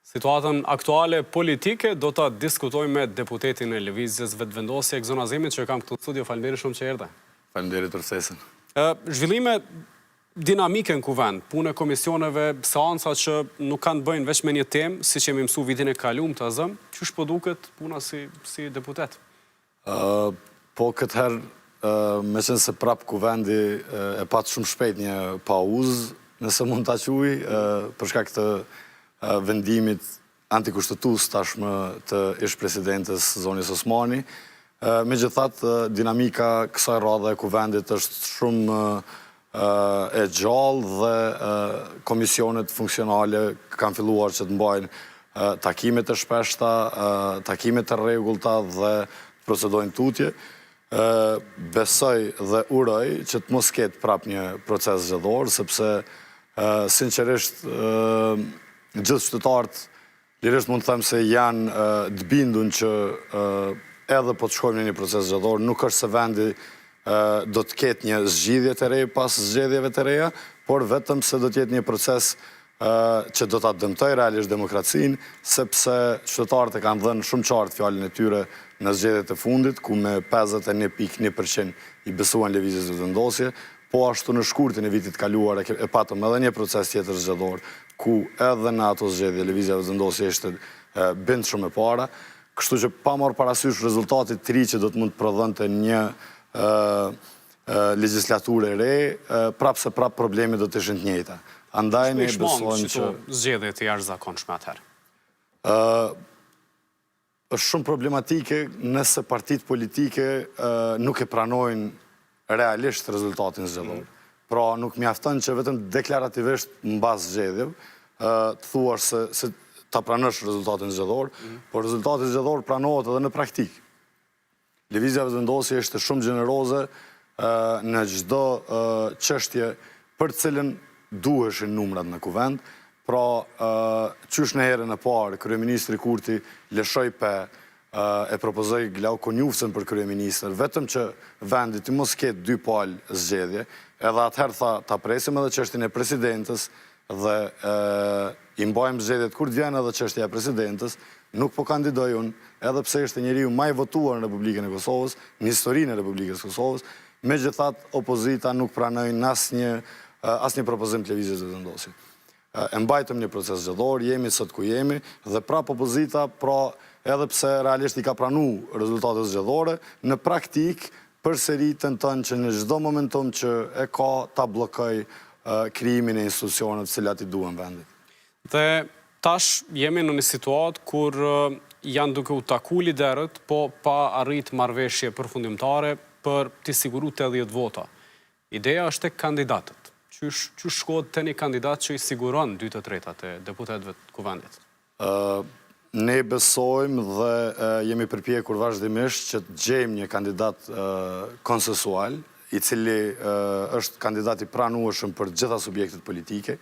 Situatën aktuale politike do të diskutojmë me deputetin e Lëvizjes Vetëvendosje Gzon Azimit, që kam këtu në studio. Faleminderit shumë që erdhe. Faleminderit për ftesën. Zhvillime dinamike në kuvend, punë e komisioneve, seanca që nuk kanë bëjnë veç me një temë, si që jemi mësu vitin e kaluar të azëm, çu po duket puna si deputet? Po këtë herë, me qenë se prap kuvendi e patë shumë shpejt një pauzë, nëse mund ta quaj, për shkak të vendimit antikushtetues tashmë të ish-presidentes Zonjës Osmani. Megjithatë, dinamika kësaj radhe e kuvendit është shumë e gjallë dhe komisionet funksionale kanë filluar që të mbajnë takimet e shpeshta, takimet e rregullta dhe procedojnë tutje. Besoj dhe uroj që të mos ketë prap një proces zgjedhor, sepse sinqerisht gjithë qytetarët lirisht mund të them se janë të bindur që edhe po të shkojmë në një proces zgjedhor, nuk është se vendi do të ketë një zgjidhje të re pas zgjedhjeve të reja, por vetëm se do të jetë një proces që do ta dëmtojë realisht demokracinë, sepse qytetarët e kanë dhënë shumë qartë fjalën e tyre në zgjedhjet e fundit, ku me 51% i besuan Lëvizjes Vetëvendosje, po ashtu në shkurtin e vitit kaluar e patëm edhe një proces tjetër zgjedhor, ku edhe në ato zgjedhje Lëvizja Vetëvendosje ishte bind shumë e para, kështu që pa marrë parasysh rezultatit të ri që do të mund të prodhonte një legjislaturë e re, prap se prap problemi do të ishin të njëjta. Andaj ne besojmë që zgjedhjet e jashtëzakonshme atëherë. Është shumë problematike nëse partitë politike nuk e pranojnë realisht rezultatin zgjedhor. Pra nuk mjafton që vetëm deklarativisht mbas zgjedhjeve të thuash se ta pranosh rezultatin zgjedhor, por rezultati zgjedhor pranohet edhe në praktik. Lëvizja Vetëvendosje ishte shumë gjeneroze në çdo çështje për të cilën duheshin numrat në kuvend. Pra, qysh në herën e parë, kryeministri Kurti lëshoi e propozoi Glau Konjufsen për kryeministër, vetëm që vendi të mos ketë dy palë zgjedhje, edhe atëherë tha ta presim edhe çështjen e presidentës dhe i mbajmë zgjedhjet kur të vjen edhe çështja e presidentës, nuk po kandidoj unë, edhe pse ishte njeriu më i votuar në Republikën e Kosovës, në historinë e Republikës së Kosovës, megjithatë opozita nuk pranoi asnjë propozim të Lëvizjes Vetëvendosje. E mbajtëm një proces zgjedhor, jemi sot ku jemi, dhe prap opozita, pra edhe pse realisht i ka pranu rezultatet zgjedhore, në praktik përsëri tenton që në çdo momentum që e ka ta bllokoj krijimin e institucioneve të cilat i duhen vendit. Dhe tash jemi në një situatë kur janë duke u taku liderët, po pa arrit marrëveshje përfundimtare për të siguruar 80 vota. Ideja është tek kandidatët. Që shkohet të një kandidat që i siguron 2/3 e deputetëve të kuvendit? Ne besojmë dhe jemi përpjekur vazhdimisht që të gjejmë një kandidat konsensual, i cili është kandidat i pranueshëm për gjitha subjektet politike.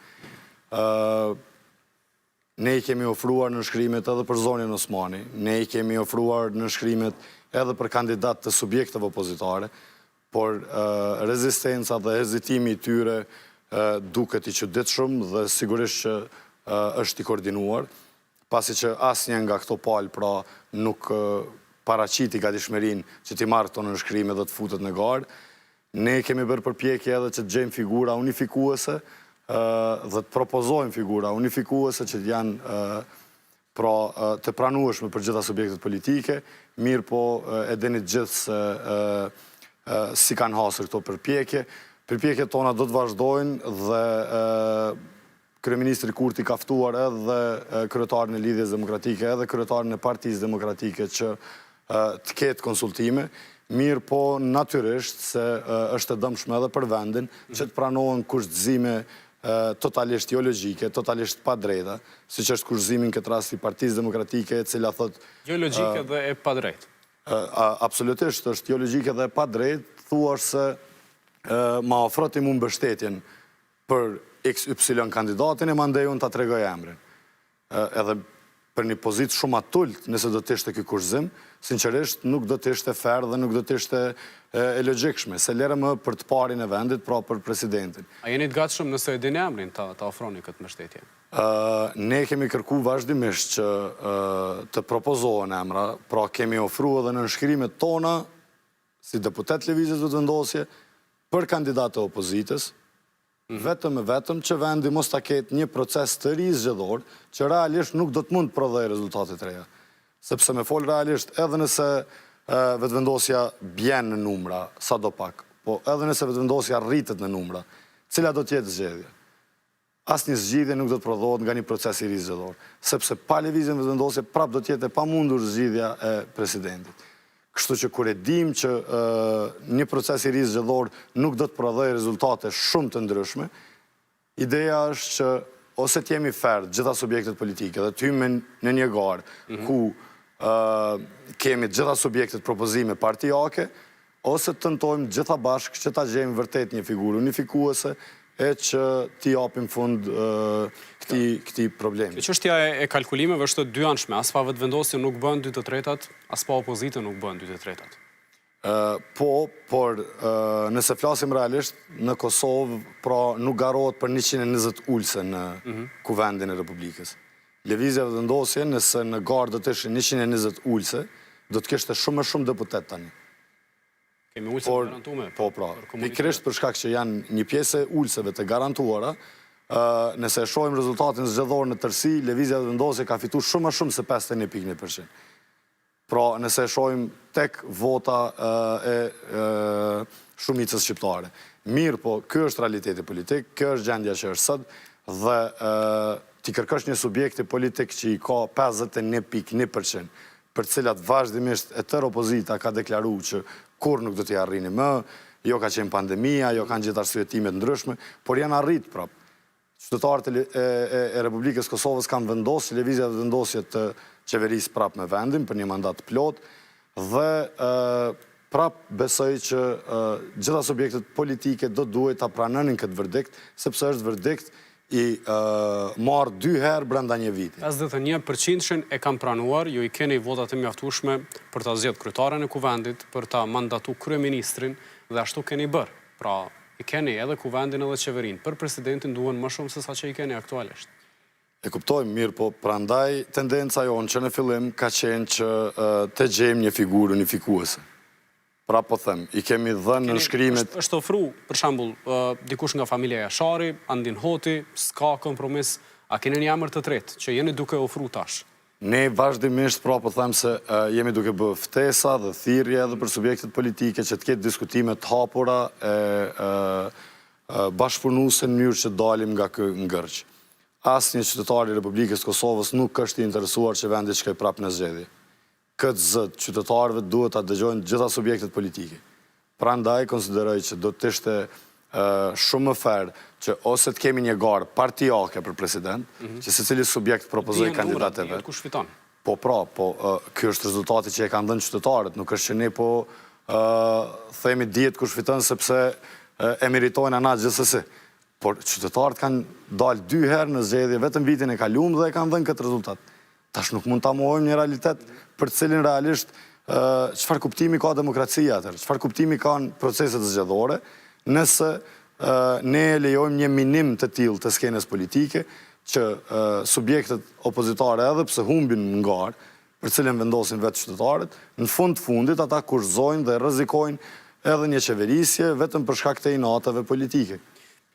Ne i kemi ofruar në shkrimet edhe për Zonjën Osmani, ne i kemi ofruar në shkrimet edhe për kandidat të subjekteve opozitare, por rezistenca dhe hezitimi i tyre duket i çuditshëm dhe sigurisht që është i koordinuar, pasi që asnjë nga këto palë pra nuk paraqiti gatishmërinë që t'i marrë këto nënshkrime dhe të futet në garë. Ne kemi bërë përpjekje edhe që të gjejmë figura unifikuese dhe të propozojmë figura unifikuese që janë të pranueshme për gjitha subjektet politike, mirë po e dini gjithë se si kanë hasur këto përpjekje. Përpjekjet tona do të vazhdojnë dhe kryeministri Kurti ka ftuar edhe kryetarin e Lidhjes Demokratike edhe kryetarin e Partisë Demokratike që të ketë konsultime, mirë po natyrisht se është e dëmshme edhe për vendin që të pranohen kushtëzime totalisht jo logjike, totalisht pa drejta, siç është kushtëzimi në këtë rast i Partisë Demokratike, e cila thotë jo logjike dhe e pa drejtë. Absolutisht është jo logjike dhe e pa drejtë, thuash se ma ofroti mu mbështetjen për XY kandidatin e mandej unë ta tregoj emrin. Edhe për një pozitë shumë atullt, nëse do të ishte ky kursim, sinqerisht nuk do të ishte fair dhe nuk do të ishte e logjikshme, se lere më për të parin e vendit, pra për presidentin. A jeni të gatshëm nëse e dini emrin ta ofroni këtë mbështetje? Ne kemi kërku vazhdimisht që të propozohen emra, pra kemi ofru edhe në nënshkrimet tona, si deputet Lëvizjes Vetëvendosje, për kandidatë e opozitës, vetëm që vendi mos ta ketë një proces të ri zgjedhor, që realisht nuk do të mund të prodhojë rezultate të reja. Sepse me fol realisht, edhe nëse Vetëvendosja bjen në numra, sa do pak, po edhe nëse Vetëvendosja rritet në numra, cila do t'jetë zgjedhja? Asnjë zgjidhje nuk do të prodhohet nga një proces i ri zgjedhor, sepse pa Lëvizjen Vetëvendosje prap do t'jetë e pamundur zgjidhja e presidentit. Kështu që kur e dim që një proces i ri zgjedhor nuk do të prodhojë rezultate shumë të ndryshme, ideja është që ose t'jemi fair gjitha subjektet politike dhe t'hyjmë në një garë ku kemi gjitha subjektet propozime partijake, ose të tentojmë gjitha bashkë që ta gjejmë vërtet një figurë unifikuese e që t'i japim fund këti problemi. Çështja e kalkulimeve është dy anshme, as pa Vetëvendosje nuk bën 2/3, as pa opozitën nuk bën 2/3. Po, por nëse flasim realisht, në Kosovë pra nuk garohet për 120 ulse në kuvendin e Republikës. Lëvizja Vetëvendosje, nëse në garë do të ishin 120 ulse, do të kishte shumë më shumë deputet tani. Kemi ulse të garantume. Po, pra, pikërisht për shkak që janë një pjesë e ulseve të garantuara, nëse e shohim rezultatin zgjedhor në tërësi, Lëvizja Vetëvendosje ka fitu shumë më shumë se 51.1%. Pra, nëse e shohim tek vota e shumicës shqiptare. Mirë, po, kjo është realiteti politik, kjo është gjendja që është sot, dhe ti kërkosh një subjekti politik që i ka 51.1%, për cilat vazhdimisht e tërë opozita ka deklaru që kur nuk do t'i arrini më, jo ka qenë pandemia, jo kanë gjithë arsyetimet ndryshme, por janë arrit prap. Qytetarët e Republikës Kosovës kanë vendosë, Lëvizja Vetëvendosje të qeverisë prap me vendin për një mandat plot, dhe prap besoj që gjitha subjektet politike do duhet ta pranonin këtë verdikt, sepse është verdikt i marrë 2 herë brenda një viti. 51% e kam pranuar, ju i keni votat e mjaftueshme për ta zgjedhur kryetaren e kuvendit, për ta mandatu kryeministrin, dhe ashtu keni bërë. Pra, i keni edhe kuvendin edhe qeverinë. Për presidentin duhen më shumë se sa që i keni aktualisht. E kuptojmë mirë, po prandaj tendenca jonë që në fillim ka qenë që të gjejmë një figurë unifikuese. Pra po them, i kemi dhënë në shkrimet... është ofru, për shembull, dikush nga familja Jashari, Andin Hoti, s'ka kompromis, a keni një emër të tretë, që jeni duke ofru tash? Ne vazhdimisht, pra po them se jemi duke bë ftesa dhe thirrje edhe për subjektet politike që të ketë diskutime të hapura e bashkëpunuese në mënyrë që dalim nga ky ngërç. Asnjë qytetar i Republikës Kosovës nuk është i interesuar që vendi të shkojë prapë në zgjedhje. Këtë zët qytetarëve duhet ta dëgjojnë gjitha subjektet politike. Prandaj konsideroj që do të ishte shumë më fair që ose të kemi një garë partijake për president, që secili subjekt propozoj kandidatë e vet. Kush fiton? Po pra, po ky është rezultati që e kanë dhënë qytetarët, nuk është që ne po themi dihet kush fiton sepse e meritojnë ana gjithsesi. Por qytetarët kanë dalë 2 herë në zgjedhje vetëm vitin e kaluar dhe e kanë dhënë këtë rezultat. Tash nuk mund ta mohojmë një realitet për cilin realisht çfarë kuptimi ka demokracia atër, çfarë kuptimi kanë proceset zgjedhore, nëse ne lejojmë një minim të tillë të skenës politike që subjektet opozitare edhe pse humbin ngar, për cilën vendosin vetë qytetarët, në fund të fundit ata kurrëzojnë dhe rrezikojnë edhe një qeverisje vetëm për shkak të inatave politike.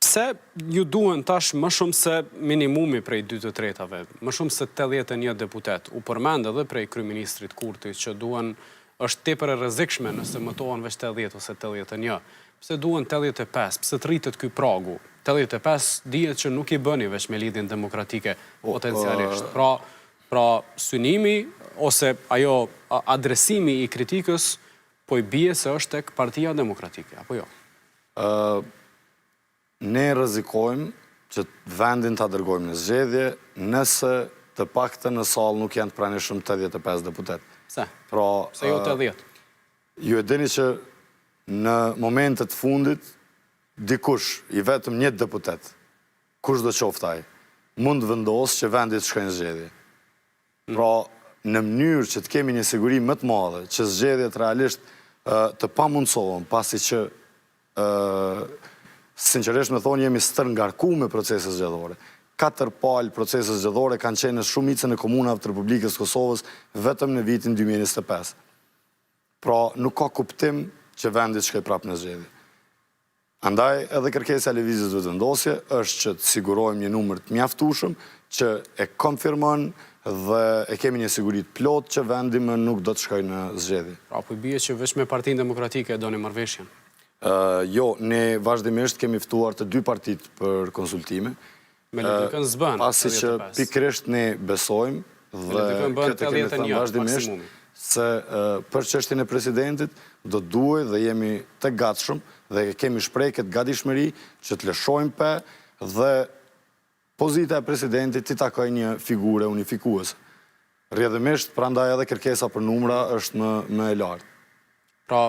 Pse ju duhen tash më shumë se minimumi prej 2/3-ave, më shumë se 81 deputet, u përmend edhe prej kryeministrit Kurti që duhen, është tepër e rrezikshme nëse mëtohen veç 80 ose 81. Pse duhen 85? Pse të rritet ky pragu? 85 dihet që nuk i bëni veç me lidhjen demokratike potencialisht. Pra synimi ose ajo adresimi i kritikës po i bie se është tek Partia Demokratike, apo jo? Ne rrezikojmë që vendin ta dërgojmë në zgjedhje nëse të paktën në sallë nuk janë të pranishëm 85 deputet. Pse? Pra, pse jo 80? Ju e dini që në momentet fundit dikush i vetëm një deputet, kush do qoftë ai, mund vendosë që vendi të shkojë në zgjedhje. Pra, në mënyrë që të kemi një siguri më të madhe që zgjedhjet realisht të pamundsohen, pasi që sinqerisht me thonë jemi stërngarku me proceset zgjedhore. 4 palë procesës zgjedhore kanë qenë në shumicën e komunave të Republikës Kosovës vetëm në vitin 2025. Pra nuk ka kuptim që vendit shkoj prapë në zgjedhje. Andaj edhe kërkesa e lëvizjes vetëvendosje është që të sigurojmë një numër të mjaftueshëm që e konfirmon dhe e kemi një siguri të plotë që vendi më nuk do të shkojë në zgjedhje. Pra po i bie që vetëm me Partinë Demokratike e doni marrëveshjen. Jo, ne vazhdimisht kemi ftuar të 2 partitë për konsultime. Me Levikën s'bën. Pasi që pikërisht ne besojmë dhe këtë kemi thënë vazhdimisht se për çështjen e presidentit do duhet dhe jemi të gatshëm dhe kemi shpreh këtë gatishmëri që të lëshojmë pe dhe pozita e presidentit të takojë një figure unifikuese. Rrjedhimisht, prandaj edhe kërkesa për numra është më e lartë. Pra,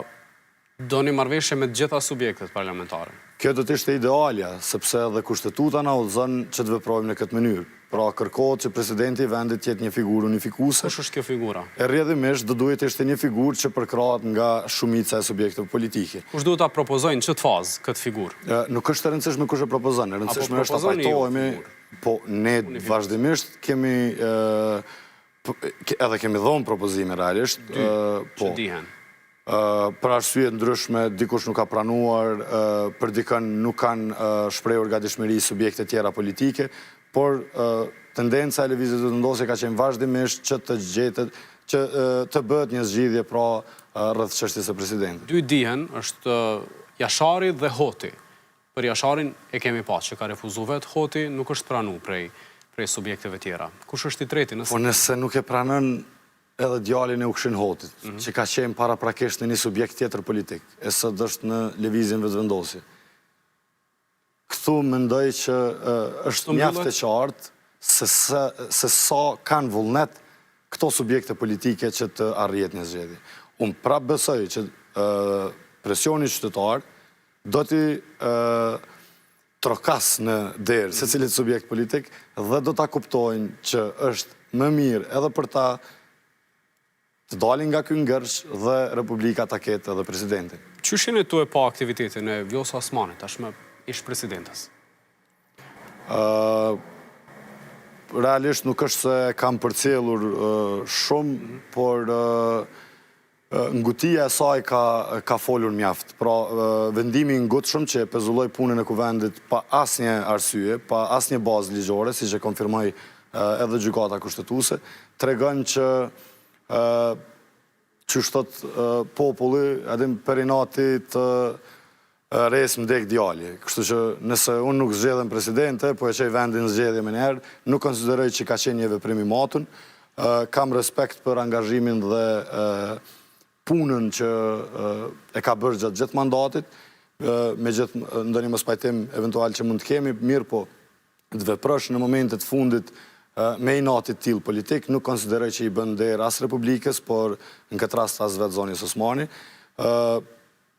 doni marrëveshje me të gjitha subjektet parlamentare. Kjo do të ishte idealja, sepse edhe kushtetuta na udhëzon që të veprojmë në këtë mënyrë. Pra kërkohet që presidenti i vendit të jetë një figurë unifikuese. Kush është kjo figura? E rrjedhimisht do duhet të ishte një figurë që përkrahet nga shumica e subjekteve politike. Kush duhet ta propozojnë në çfarë fazë këtë figurë? Nuk është e rëndësishme kush e propozon, e rëndësishme është ta pajtohemi, po ne vazhdimisht kemi edhe kemi dhënë propozime realisht, që dihen. Për arsye ndryshme, dikush nuk ka pranuar, për dikën nuk kanë shprehur gatishmëri subjekte tjera politike, por tendenca e lëvizjes vetëvendosje ka qenë vazhdimisht që të gjetet, që të bëhet një zgjidhje pra rreth çështjes së presidentit. Dy dihen është Jashari dhe Hoti. Për Jasharin e kemi pasur që ka refuzuar vet, Hoti nuk është pranuar prej subjekteve tjera. Kush është i treti nëse? Po nëse nuk e pranon edhe djalin e Ukshin Hotit, që ka qenë paraprakisht në një subjekt tjetër politik, e sot është në lëvizjen vetëvendosje. Këtu mendoj që është mjaft e qartë se sa kanë vullnet këto subjekte politike që të arrijet një zgjedhje. Unë prapë besoj që presioni qytetar do t'i trokas në derë se cilit subjekt politik dhe do t'a kuptojnë që është më mirë edhe për ta të dalin nga ky ngërsh dhe Republika ta ketë edhe presidentin. Qysh jeni tu e pa aktivitetin e Vjosa Osmanit, tashmë ish presidentes? Realisht nuk është se kam përcjellur shumë, por ngutia e saj ka folur mjaft. Pra, vendimi i ngutshëm që e pezulloi punën e kuvendit pa asnjë arsye, pa asnjë bazë ligjore, siç e konfirmoi edhe gjykata kushtetuese, tregon që që shtot populli, edhim perinati të res më dek djali. Kështu që nëse unë nuk zgjedhem presidente, po e qej vendin zgjedhje me njerë, nuk konsideroj që ka qenë një veprim i matun, kam respekt për angazhimin dhe punën që e ka bërë gjatë gjithë mandatit, me gjithë ndonjë mos pajtim eventual që mund të kemi, mirë po të veprosh në momentet fundit me inatit tillë politik, nuk konsideroj që i bën derë as Republikës, por në këtë rast as vetë zonjës Osmani.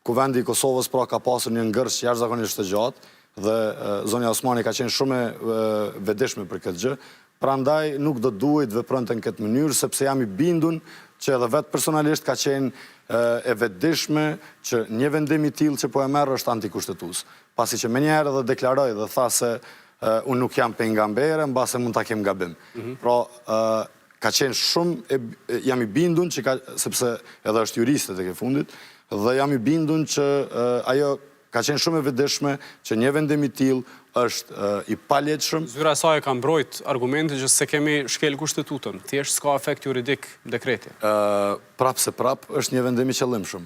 Kuvendi i Kosovës pra ka pasur një ngërsh jashtëzakonisht të gjatë dhe zonja Osmani ka qenë shumë e vetëdijshme për këtë gjë. Prandaj nuk do duhet vepronte në këtë mënyrë, sepse jam i bindur që edhe vetë personalisht ka qenë e vetëdijshme që një vendim i tillë që po e merr është antikushtetues. Pasi që menjëherë edhe deklaroi dhe tha se unë nuk jam pejgambere, mbase mund ta kem gabim. Pra, ka qenë shumë, jam i bindur që sepse edhe është juriste tek e fundit, dhe jam i bindur që ajo ka qenë shumë e vetëdijshme që një vendim i tillë është i palegjshëm. Zyra e saj ka mbrojt argumente që se kemi shkel kushtetutën, thjesht s'ka efekt juridik dekreti. Prap se prap është një vendim i qëllimshëm.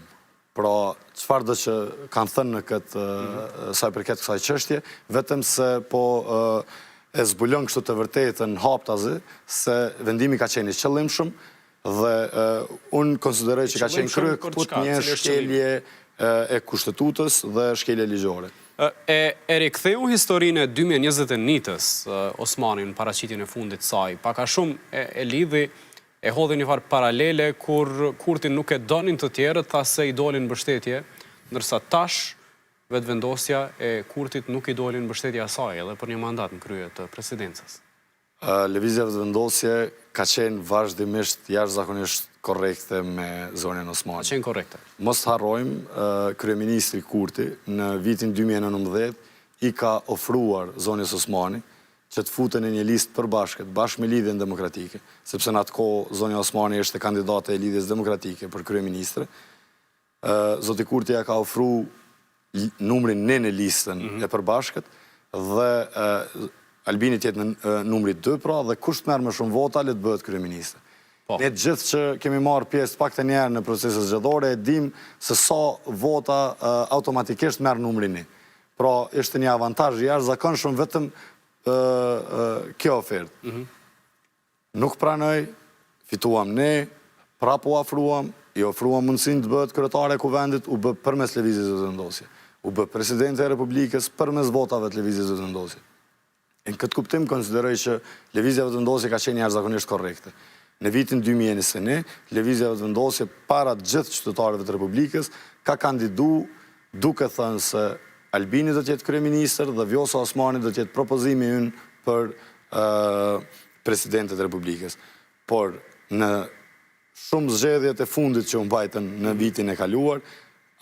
Pra, çfarë do që kanë thënë në këtë sa i përket kësaj çështje, vetëm se po e zbulon kështu të vërtetën haptazi se vendimi ka qenë i qëllimshëm dhe unë konsideroj që ka qenë krye kaput një shkelje e kushtetutës dhe shkelje ligjore. E riktheu historinë e 2021-s Osmanin në paraqitjen e fundit saj, pak a shumë e lidhi, e hodhi një farë paralele kur Kurti nuk e donin të tjerët, tha se i dolin mbështetje, ndërsa tash vetëvendosja e Kurtit nuk i dolin mbështetja asaj edhe për një mandat në krye të presidencës. Lëvizja vetëvendosje ka qenë vazhdimisht jashtëzakonisht korrekte me zonjën Osmani. Ka qenë korrekte. Mos harrojmë, kryeministri Kurti në vitin 2019 i ka ofruar zonjës Osmani që të futen në një listë përbashkët, bashkë me Lidhjen Demokratike, sepse në atë kohë Zonja Osmani është kandidate e Lidhjes Demokratike për kryeministre. Zoti Kurti ja ka ofru numrin në listën e përbashkët dhe Albini tjetë në numri 2, pra, dhe kush të merë më shumë vota, le të bëhet kryeministre. Ne gjithë që kemi marrë pjesë pak të njerë në proceset zgjedhore, e dim se sa vota automatikisht merë numri 1. Pra, ishte një avantajë jashtëzakonshëm vetëm kjo ofertë. Nuk pranoj, fituam ne, prapo afruam, i ofruam mundësin të bëhet kryetare e kuvendit, u bë përmes lëvizjes së vendosje. U bë presidente e Republikës përmes votave të lëvizjes së vendosje. Në këtë kuptim konsideroj që lëvizja e vendosje ka qenë jashtëzakonisht korrekte. Në vitin 2021, lëvizja e vendosje para gjithë qytetarëve të Republikës ka kandidu duke thënë se Albini do të jetë kryeministër dhe Vjosa Osmani do të jetë propozimi ynë për presidentet e Republikës. Por në shumë zgjedhjet e fundit që u mbajtën në vitin e kaluar,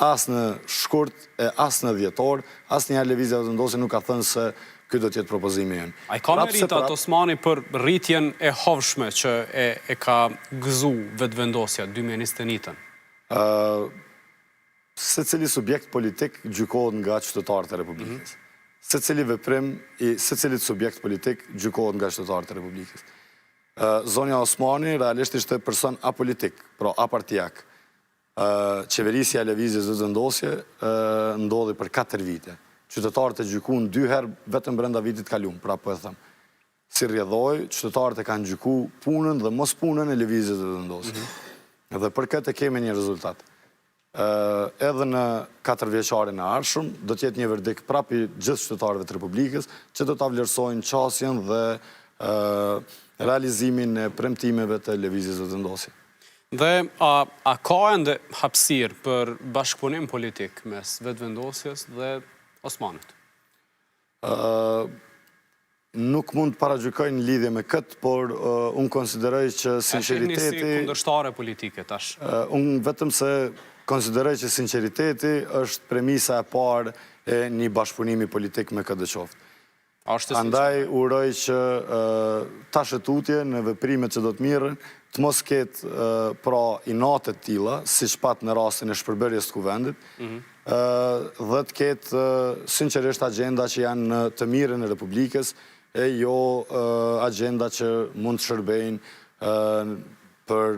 as në shkurt e as në dhjetor, as një lëvizja e vendosje nuk ka thënë se ky do të jetë propozimi ynë. A i ka meritat Osmani për rritjen e hovshme që e ka gëzu vetëvendosja 2021-ën? Se cili subjekt politik gjykohet nga qytetarët e Republikës. Se cili veprim i se cilit subjekt politik gjykohet nga qytetarët e Republikës. Zonja Osmani realisht ishte person apolitik, pra apartijak. Qeverisja e lëvizjes së vendosje ndodhi për 4 vite. Qytetarët e gjykuan 2 herë vetëm brenda vitit kaluar, pra po e them. Si rrjedhoi, qytetarët e kanë gjyku punën dhe mos punën e lëvizjes së vendosjes. Dhe për këtë kemi një rezultat. Edhe në 4 vjeçarin e ardhshëm do të jetë një verdikt prapi gjithë qytetarëve të Republikës që do ta vlerësojnë qasjen dhe realizimin e premtimeve të lëvizjes së vendosje. Dhe a ka ende hapësirë për bashkëpunim politik mes vetëvendosjes dhe Osmanit? Nuk mund të paragjykoj në lidhje me këtë, por unë konsideroj që sinceriteti... A shihni si kundërshtare politike tash? Unë vetëm se konsideroj që sinceriteti është premisa e parë e një bashkëpunimi politik me këtë qoftë. Andaj uroj që tashetutje në veprimet që do të mirën, të mos ketë pra inatet tilla, siç pat në rastin e shpërbërjes të kuvendit, dhe të ketë sinqerisht agenda që janë në të mirën e Republikës, e jo agenda që mund të shërbejnë për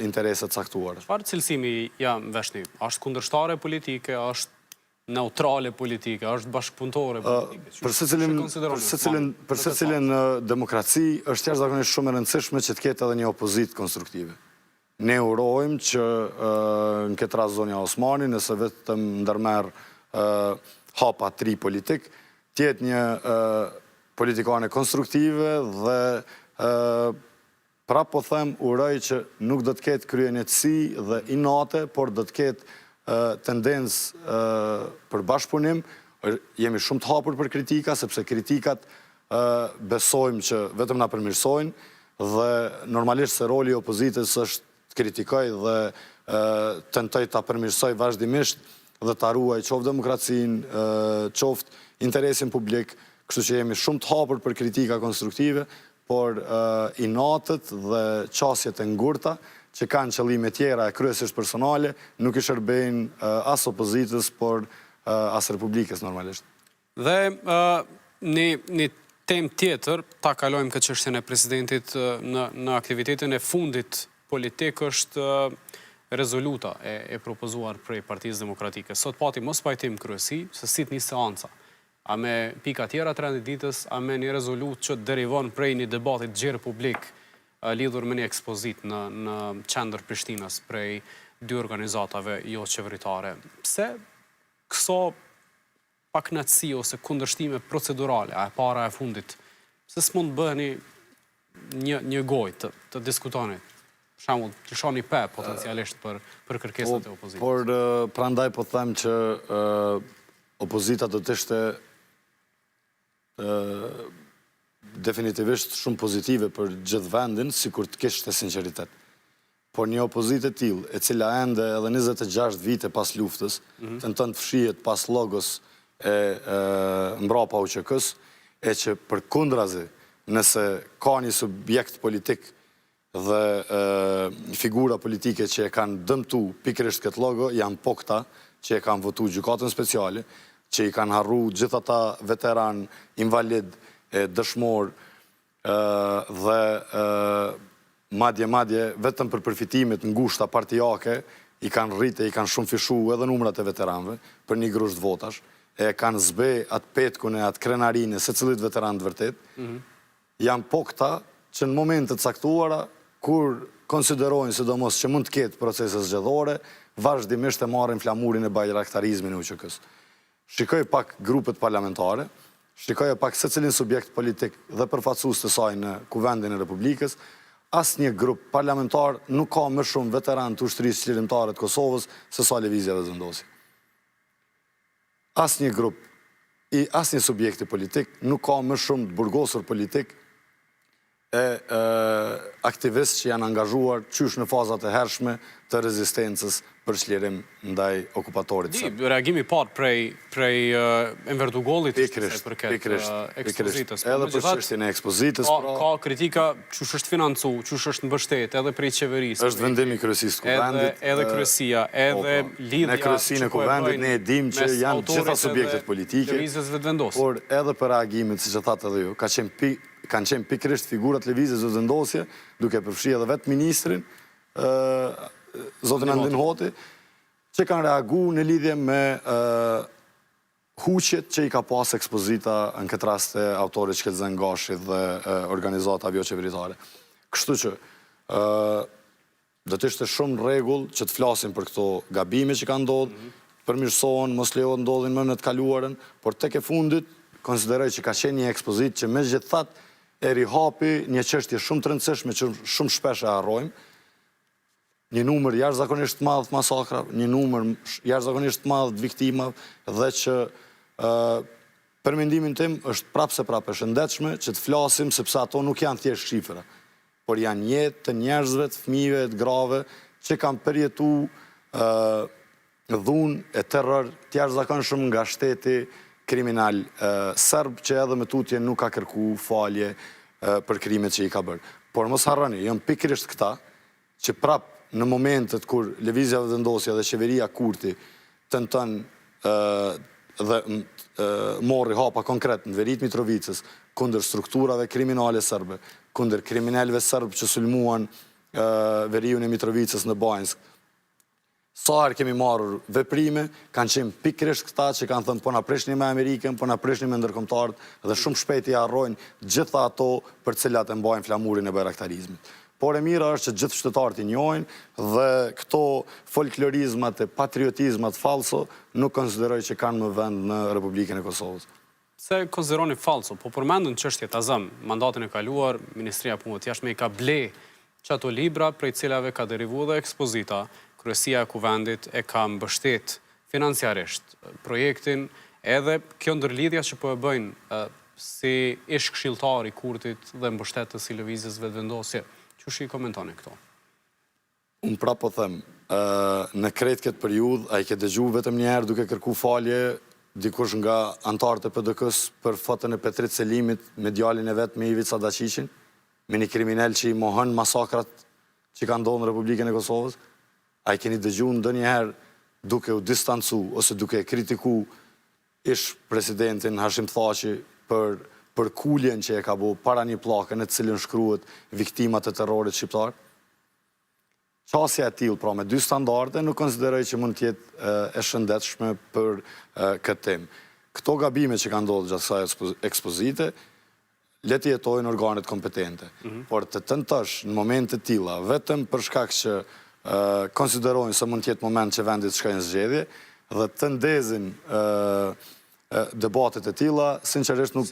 interesat caktuara. Çfarë cilësimi jam veshni? Është kundërshtare politike, është neutrale politike, është bashkëpunëtore politike? Për secilin demokraci është jashtëzakonisht shumë e rëndësishme që të ketë edhe një opozitë konstruktive. Ne urojmë që në këtë rast zonja Osmani, nëse vetëm ndërmerr hapa 3 politik, të jetë një politikane konstruktive dhe pra po them, uroj që nuk do të ketë kryenetësi dhe inate, por do të ketë tendencë për bashkëpunim. Jemi shumë të hapur për kritika, sepse kritikat besojmë që vetëm na përmirësojnë dhe normalisht se roli i opozitës është të kritikoj dhe tentoj ta përmirësoj vazhdimisht dhe ta ruaj qoftë demokracinë, qoftë interesin publik, kështu që jemi shumë të hapur për kritika konstruktive, por inatët dhe qasjet e ngurta që kanë qëllime tjera e kryesisht personale, nuk i shërbejnë as opozitës, por as Republikës normalisht. Dhe një temë tjetër, ta kalojmë këtë çështjen e presidentit në aktivitetin e fundit politik, është rezoluta e propozuar prej Partisë Demokratike. Sot pati mos pajtim kryesi, se sit një seanca. A me pika tjera të rendit ditës, a me një rezolut që derivon prej një debatit gjerë publik lidhur me një ekspozit në qendër Prishtinës prej 2 organizatave jo qeveritare. Pse këso paknatësi ose kundërshtime procedurale, a e para e fundit, pse s'mund bëheni një gojë të diskutoni? Për shembull, të lëshoni pe potencialisht për kërkesat e opozitës. Por prandaj po them që opozita do të ishte definitivisht shumë pozitive për gjithë vendin, sikur të kishte sinqeritet. Por një opozitë e tillë, e cila ende edhe 26 vite pas luftës, tenton të fshihet pas logos e mbrapa UÇK-s, e që përkundrazi nëse ka një subjekt politik dhe figura politike që e kanë dëmtu pikërisht këtë logo, janë po këta që e kanë votu gjykatën speciale, që i kanë harru gjithë ata veteran, invalid, dëshmor dhe madje vetëm për përfitimet ngushta partijake, i kanë rritë, i kanë shumë fishu edhe numrat e veteranve për një grusht votash, e kanë zbe atë petkun e atë krenarine se cilit veteran të vërtet, janë po këta që në momentet saktuara, kur konsiderojnë sidomos që mund të ketë procese zgjedhore, vazhdimisht e marrin flamurin e bajraktarizmin e UÇK-s. Shikoj pak grupet parlamentare, shikoj pak se cilin subjekt politik dhe përfaqësues të saj në Kuvendin e Republikës, asnjë grup parlamentar nuk ka më shumë veteran të ushtrisë çlirimtare të Kosovës se sa Lëvizja Vetëvendosje. Asnjë grup i asnjë subjekti politik nuk ka më shumë të burgosur politik e aktivist që janë angazhuar qysh në fazat e hershme të rezistencës për çlirim ndaj okupatorit. Reagimi parë prej Enver Dugollit përket ekspozitës. Edhe për çështjen e ekspozitës. Ka kritika çush është financu, çush është mbështet, edhe prej qeverisë. Është vendimi i kryesisë të Kuvendit. Edhe kryesia, edhe lidhja. Në kryesinë e Kuvendit ne e dimë që janë gjitha subjektet politike. Lëvizjes Vetëvendosje. Por edhe për reagimin, siç e thatë edhe ju, kanë qenë pikërisht figurat Lëvizjes Vetëvendosje, duke përfshi edhe vetë ministrin, zotin Andin Hoti, që kanë reagu në lidhje me huqjet që i ka pas ekspozita në këtë rast e autorit Shkelzen Gashi dhe organizata avioqeveritare. Kështu që do të ishte shumë rregull që të flasim për këto gabime që kanë ndodhur, përmirësohen, mos lejohet ndodhin më në të kaluarën, por tek e fundit konsideroj që ka qenë një ekspozitë që megjithatë e rihapi një çështje shumë të rëndësishme që shumë shpesh e harrojmë, një numër jashtëzakonisht të madh të masakrave, një numër jashtëzakonisht të madh të viktimave dhe që për mendimin tim është prapë e shëndetshme që të flasim sepse ato nuk janë thjesht shifra, por janë jetë të njerëzve, të fëmijëve, të grave që kanë përjetuar dhunë e terror të jashtëzakonshëm nga shteti kriminal serb që edhe me tutje nuk ka kërku falje për krimet që i ka bërë. Por mos harroni, janë pikërisht këta që prapë në momentet kur Lëvizja Vetëvendosje dhe qeveria Kurti tenton dhe mori hapa konkret në Verit Mitrovicës kundër strukturave kriminale serbe, kundër kriminalëve serb që sulmuan veriun e Mitrovicës në Banjsk. Sa herë kemi marrur veprime, kanë qenë pikërisht këta që kanë thënë po na prishni me Amerikën, po na prishni me ndërkombëtarët dhe shumë shpejt i harrojnë gjitha ato për cilat e mbajnë flamurin e bajraktarizmit. Por e mira është që gjithë qytetarët i njohin dhe këto folklorizmat e patriotizmat falso nuk konsideroj që kanë më vend në Republikën e Kosovës. Se konsideroni falso, po përmendën çështjet azëm, mandatin e kaluar, Ministria e Punëve të Jashtme i ka ble çato libra prej cilave ka derivuar dhe ekspozita. Kryesia e Kuvendit e ka mbështet financiarisht projektin, edhe kjo ndërlidhja që po e bëjnë si ish këshilltar i Kurtit dhe mbështetës i Lëvizjes Vetëvendosje. Çush i komentoni këto? Unë prapë po them, në krejt këtë periudhë ai ke dëgjuar vetëm një herë duke kërku falje dikush nga antarët e PDK-s për fotën e Petrit Selimit me djalin e vet me Ivica Daqiqin, me një kriminal që i mohon masakrat që kanë ndodhur në Republikën e Kosovës. Ai keni dëgjuar ndonjëherë duke u distancu ose duke kritiku ish presidentin Hashim Thaçi për kuljen që e ka bu para një pllake në të cilën shkruhet viktimat e terrorit shqiptar? Qasja e tillë, pra me dy standarde, nuk konsideroj që mund të jetë e shëndetshme për këtë temë. Këto gabime që kanë ndodhur gjatë kësaj ekspozite, le të jetojnë organet kompetente. Por të tentosh në momente të tilla, vetëm për shkak që konsiderojnë se mund të jetë moment që vendi të shkojë në zgjedhje dhe të ndezin debatet e tilla, sinqerisht nuk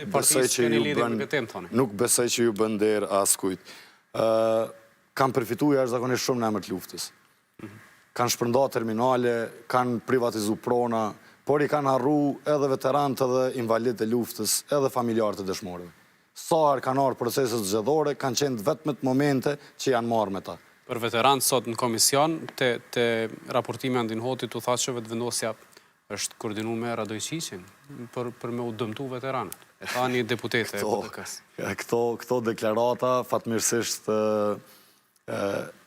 besoj që ju bën derë askujt. Kanë përfituar jashtëzakonisht shumë në emër të luftës. Kanë shpërndarë terminale, kanë privatizuar prona, por i kanë harru edhe veteranët edhe invalidët e luftës, edhe familjarët e dëshmorëve. Sa herë kanë ardhur proceset zgjedhore, kanë qenë vetëm momente që janë marrë me ta. Për veteranët sot në komision, te raportimi Andin Hoti u tha që Vetëvendosja është koordinuar me Radoj Qiqin për me u dëmtu veteranët. Tha një deputete e PDK-s. Këto deklarata, fatmirësisht,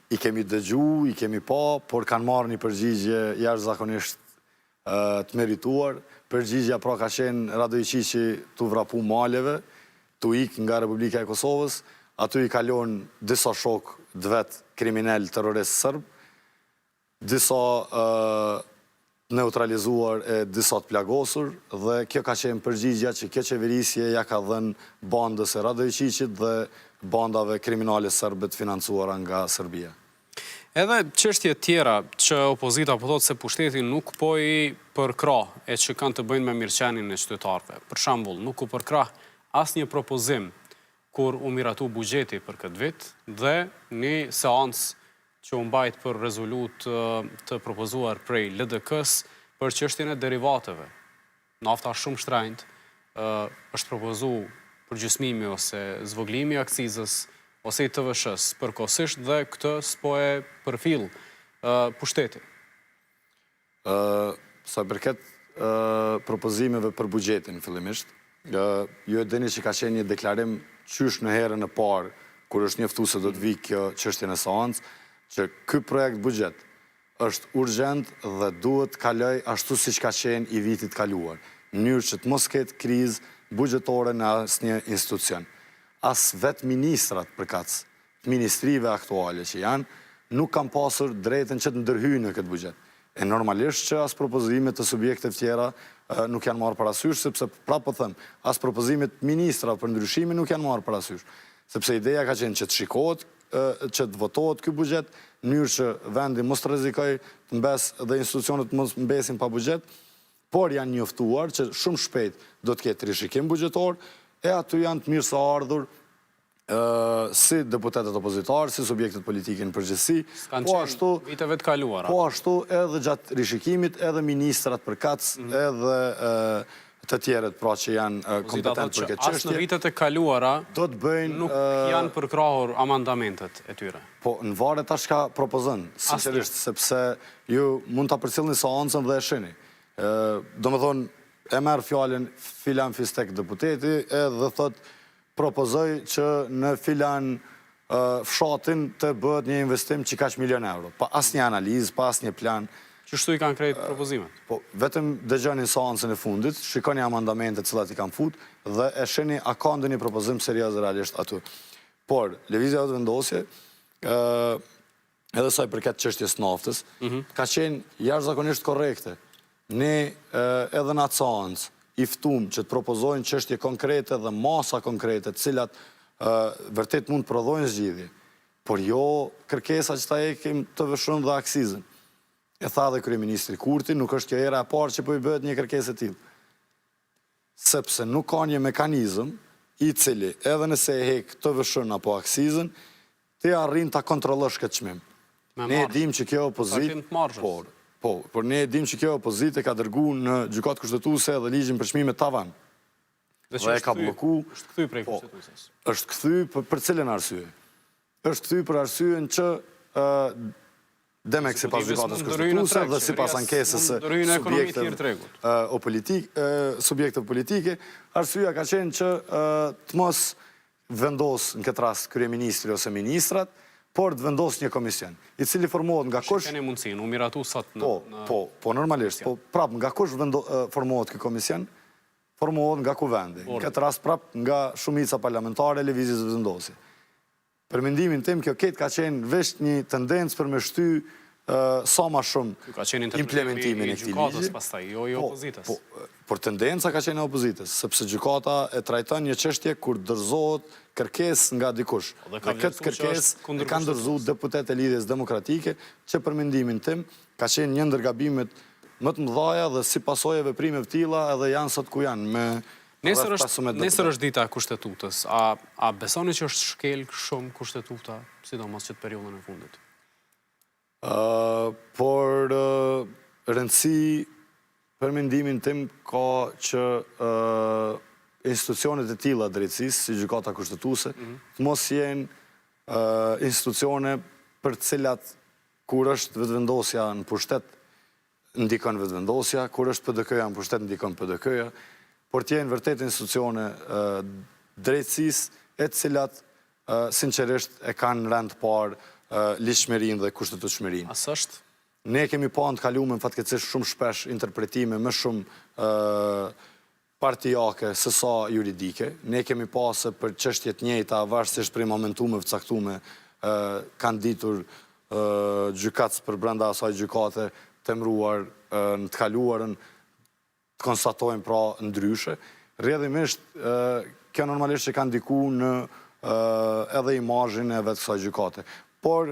i kemi dëgju, i kemi pa, por kanë marrë një përgjigje jashtëzakonisht të merituar. Përgjigja pra ka qenë Radojqiqi të vrapu maleve, të ikë nga Republika e Kosovës, aty i kalon disa shok dvet kriminal terrorist sërb, disa neutralizuar e disa të plagosur, dhe kjo ka qenë përgjigja që kjo qeverisje ja ka dhenë bandës e Radojqiqit dhe bandave kriminale sërbe të financuara nga Serbia. Edhe çështje tjera që opozita po thotë se pushteti nuk po i përkrah e që kanë të bëjnë me mirëqenien e qytetarëve. Për shembull, nuk u përkrah asnjë propozim kur u miratu buxheti për këtë vit dhe një seancë që u mbajt për rezolut të propozuar prej LDK-s për çështjen e derivateve. Nafta shumë shtrenjtë, është propozu përgjysmimi ose zvoglimi i akcizës ose i TVSH-s përkohësisht dhe këtë s'po e përfill pushteti. Sa përket propozimeve për buxhetin fillimisht, ju e dini që ka qenë një deklarim qysh në herën e parë, kur është njoftuar se do të vijë kjo çështje në seancë, që ky projekt buxhet është urgjent dhe duhet kaloj ashtu siç ka qenë i vitit kaluar, në mënyrë që të mos ketë krizë buxhetore në asnjë institucion. As vetë ministrat përkatës të ministrive aktuale që janë, nuk kanë pasur drejtën që të ndërhyjnë në këtë buxhet. E normalisht që as propozimet të subjekte tjera nuk janë marrë parasysh, sepse prapë po them, as propozimet ministra për ndryshime nuk janë marrë parasysh, sepse ideja ka qenë që të shikohet, që të votohet ky buxhet, në mënyrë që vendi mos të rrezikojë të mbes dhe institucionet mos mbesin pa buxhet, por janë njoftuar që shumë shpejt do të ketë rishikim buxhetor, e aty janë të mirëseardhur si deputetët opozitarë, si subjektet politike në përgjithësi, viteve të kaluara. Po ashtu edhe gjatë rishikimit, edhe ministrat përkatës, edhe të tjerët pra që janë kompetent për këtë çështje. As në vitet e kaluara do të bëjnë nuk janë përkrahur amandamentet e tyre. Po në varet tash ka propozon, sinqerisht, sepse ju mund ta përcjellni seancën dhe e shihni. Domethënë e merr fjalën filan fistek deputeti edhe thotë propozoj që në filan fshatin të bëhet një investim që kaq milion euro. Pa asnjë analizë, pa asnjë plan. Qështu i kanë krejt propozimet? Po, vetëm dëgjoni seancën e fundit, shikoni amandamentet cilat i kanë fut dhe e shihni a ka ndonjë propozim serioz realisht aty. Por lëvizja e vendosje, edhe sa i përket çështjes naftës, ka qenë jashtëzakonisht korrekte. Ne edhe në atë seancë i ftuam që të propozojnë çështje konkrete dhe masa konkrete, të cilat vërtet mund të prodhojnë zgjidhje, por jo kërkesa që ta hekim TVSH-n dhe akcizën. E tha dhe kryeministri Kurti, nuk është kjo era e parë që po i bëhet një kërkesë e tillë. Sepse nuk ka një mekanizëm i cili edhe nëse e hek TVSH-n apo akcizën, ti arrin ta kontrollosh këtë çmim. Ne e dim që kjo opozitë, por ne e dim që kjo opozitë ka dërguar në gjykatë kushtetuese dhe ligjin për çmimet tavan. Dhe e ka bllokuar. Është kthy prej kushtetuesës. Është kthy për cilën arsye? Është kthy për arsyen që demek sipas gjykatës kushtetuese dhe sipas ankesës së subjekteve politike, arsyeja ka qenë që të mos vendos në këtë rast kryeministri ose ministrat, por të vendos një komision, i cili formohet nga kush... Shikeni mundësinë, u miratu sot në... Po, normalisht, po prapë nga kush formohet ky komision, formohet nga kuvendi. Në këtë rast prapë nga shumica parlamentare e lëvizjes së vendosjes. Për mendimin tim, kjo ketë ka qenë veç një tendencë për me shty sa ma shumë implementimin e këtij ligji. Pastaj, jo i opozitës. Por tendenca ka qenë e opozitës, sepse gjykata e trajton një çështje kur dorëzohet kërkesë nga dikush. Dhe këtë kërkesë e kanë dorëzuar deputetë e Lidhjes Demokratike, që për mendimin tim ka qenë një ndër gabimet më të mëdha dhe si pasojë e veprimeve të tilla edhe janë sot ku janë. Nesër është dita e kushtetutës. A besoni që është shkel shumë kushtetuta, sidomos që të periudhën e fundit? Por rëndësi për mendimin tim ka që institucionet e tilla drejtësisë, si gjykata kushtetuese, të mos jenë institucione për të cilat kur është vetëvendosja në pushtet ndikon vetëvendosja, kur është PDK-ja në pushtet ndikon PDK-ja. por t'jenë vërtet institucione drejtësisë e të cilat sinqerisht e kanë rend parë ligjshmërinë dhe kushtetutshmërinë. As është? Ne kemi pa në të kaluar fatkeqësisht shumë shpesh interpretime më shumë partijake se sa juridike. Ne kemi pa se për çështje të njëjta, varësisht prej momentumeve të caktuara, kanë ditur gjykatës për brenda asaj gjykate temruar në të kaluarën të konstatojnë pra ndryshe. Rrjedhimisht, kjo normalisht që kanë ndiku në edhe imazhin e vetë kësaj gjykate. Por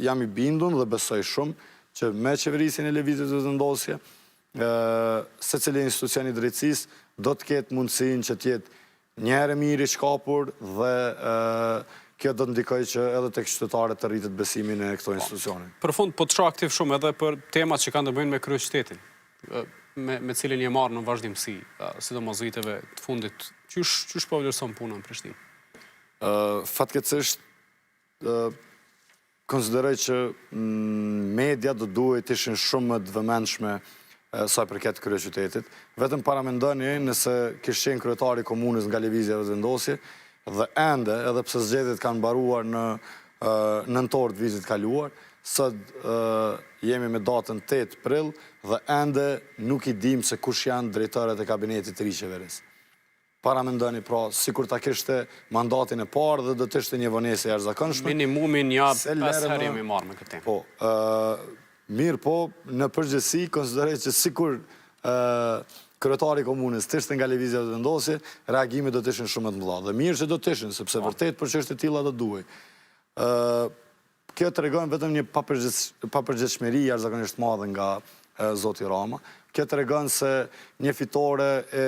jam i bindur dhe besoj shumë që me qeverisjen e lëvizjes së vendosje, secili institucion i drejtësisë do të ketë mundësinë që të jetë një herë mirë i shkapur dhe kjo do të ndikojë që edhe tek qytetarët të rritet besimin e këto institucione. Për fund, po të shoh aktiv shumë edhe për temat që kanë të bëjnë me kryeqytetin, me cilin je marrë në vazhdimsi, sidomos viteve të fundit. Qysh po vlerëson punën në Prishtinë? Fatkeqësisht konsideroj që media do duhet të ishin shumë më të vëmendshme sa i përket kryeqytetit. Vetëm paramendoni nëse kishte qenë kryetari i komunës nga lëvizja e vendosje dhe ende, edhe pse zgjedhjet kanë mbaruar në nëntor të vitit kaluar, sot jemi me datën 8 prill dhe ende nuk i dim se kush janë drejtorët e kabinetit të ri qeverisë. Paramendoni pra, sikur ta kishte mandatin e parë dhe do të ishte një vonesë e jashtëzakonshme. Minimumin ja 5 herë jemi marrë me këtë temë. Po, mirë po, në përgjithësi konsideroj që sikur kryetari i komunës të ishte nga lëvizja e vendosje, reagimet do të ishin shumë më të mëdha. Dhe mirë që do të ishin, sepse vërtet për çështje të tilla do duhej. Kjo tregon vetëm një papërgjithshmëri jashtëzakonisht madhe nga zoti Rama. Kjo tregon se një fitore e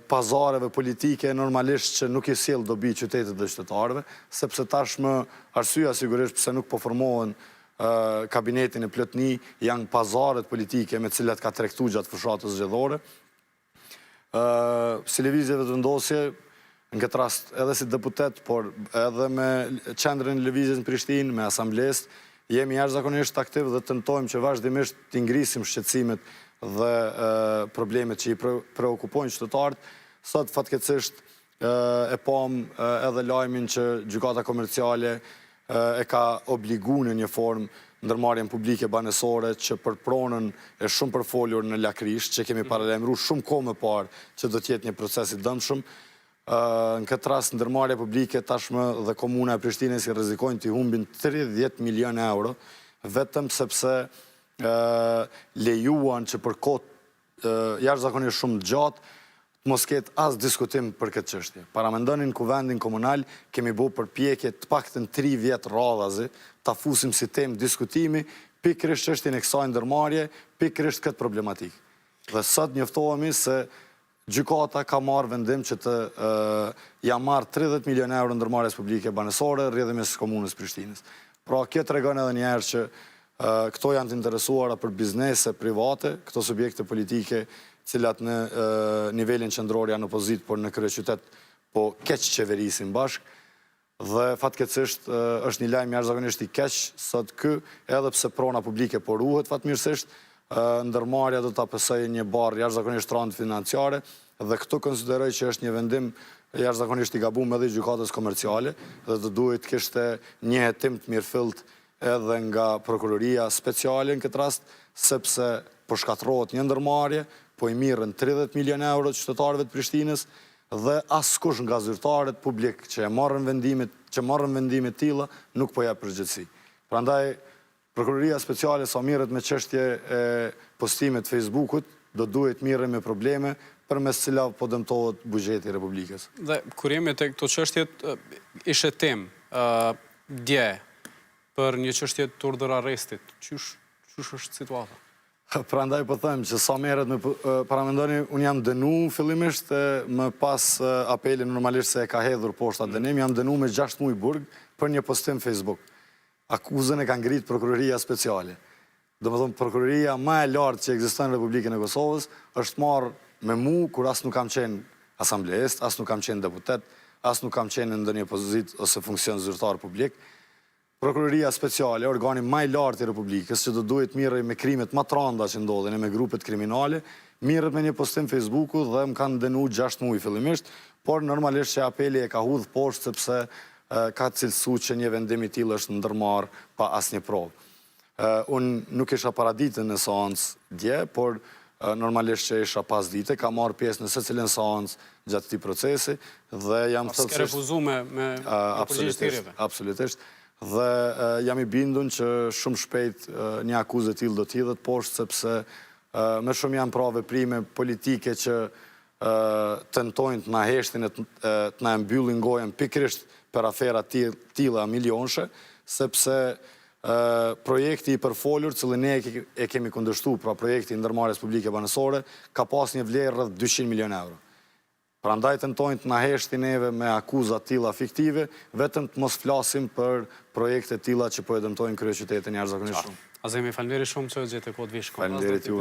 pazareve politike normalisht që nuk i sjell dobi qytetit dhe qytetarëve, sepse tashmë arsyeja sigurisht pse nuk po formohen kabinetin e plotni janë pazaret politike me cilat ka tregtuar gjatë fushatës zgjedhore. Si lëvizje e vendosje, në këtë rast edhe si deputet, por edhe me qendrën e lëvizjes në Prishtinë, me asamblesë, jemi jashtëzakonisht aktiv dhe tentojmë që vazhdimisht të ngrisim shqetësimet dhe problemet që i preokupojnë qytetarët. Sot fatkeqësisht e pam edhe lajmin që gjykata komerciale e ka obliguar në një formë ndërmarrjen publike banesore që për pronën e shumë përfolur në Lakrish, që kemi paralajmëruar shumë kohë më parë që do të jetë një proces i dëmshëm. Në këtë rast ndërmarrja publike tashmë dhe komuna e Prishtinës i rrezikojnë të humbin 30 milion euro vetëm sepse lejuan që për kohë jashtëzakonisht shumë gjatë të mos ketë as diskutim për këtë çështje. Paramendonin kuvendin komunal kemi bërë përpjekje të paktën 3 vjet radhazi ta fusim si temë diskutimi pikërisht çështjen e kësaj ndërmarrje, pikërisht këtë problematikë. Dhe sot njoftohemi se gjykata ka marrë vendim që të ja marrë 30 milion euro ndërmarrjes publike banesore rrjedhimes së komunës Prishtinës. Pra kjo tregon edhe një herë që këto janë të interesuara për biznese private, këto subjekte politike, cilat në nivelin qendror janë opozit, por në kryeqytet po keq qeverisin bashk. Dhe fatkeqësisht është një lajm jashtëzakonisht i keq sot ky, edhe pse prona publike po ruhet fatmirësisht, ndërmarrja do ta pesojë një barr jashtëzakonisht rënd financiare dhe këtu konsideroj që është një vendim jashtëzakonisht i gabuar edhe i gjykatës komerciale dhe do duhet të kishte një hetim të mirëfillt edhe nga prokuroria speciale në këtë rast, sepse po shkatërrohet një ndërmarrje, po i mirën 30 milion euro të qytetarëve të Prishtinës dhe askush nga zyrtarët publik që marrën vendime të tilla nuk po jep përgjegjësi. Prandaj prokuroria speciale sa mirret me çështje e postimit të Facebookut, do duhet mirret me probleme përmes cilave po dëmtohet buxheti i Republikës. Dhe kur jemi tek këto çështjet, ishte temë dje për një çështje të urdhër arrestit. Çysh është situata? Prandaj po them që sa merret me paramendoni, unë jam dënuar fillimisht më pas apelin normalisht se e ka hedhur poshta dënim, jam dënuar me 6 muaj burg për një postim Facebook. Akuzën e ka ngrit prokuroria speciale. Domethënë prokuroria më e lartë që ekziston në Republikën e Kosovës është marrë me mua kur as nuk kam qenë asamblesist, as nuk kam qenë deputet, as nuk kam qenë në ndonjë pozitë ose funksion zyrtar publik. Prokuroria Speciale, organi më i lartë i Republikës, që do duhet mirë me krimet më të rënda që ndodhin e me grupet kriminale, mirët me një postim Facebooku dhe më kanë dënu 6 muaj fillimisht, por normalisht që apeli e ka hudhë poshtë sepse ka cilësu që një vendim i tillë është ndërmarrë pa asnjë provë. Unë nuk isha paraditën në seancë dje, por normalisht që isha pas dite, ka marrë pjesë në secilën seancë gjatë këtij procesi dhe jam thellësisht s'ke refuzu me përgjegjësirjeve. Absolutisht. Dhe jam i bindun që shumë shpejt një akuzë e tillë do të hidhet poshtë sepse më shumë janë pra veprime politike që tentojnë të na heshtin e të na mbyllin gojën pikërisht për afera tilla milionshë, sepse projekti i përfolur, cilën ne e kemi kundërshtuar, pra projekti i ndërmarrjes publike banësore, ka pas një vlerë rreth 200 milion euro. Prandaj tentojnë të na heshtin neve me akuza tilla fiktive, vetëm të mos flasim për projekte tilla që po e dëmtojnë kryeqytetin jashtëzakonisht shumë. Azemi, faleminderit shumë që gjete kohë të vish. Faleminderit ju.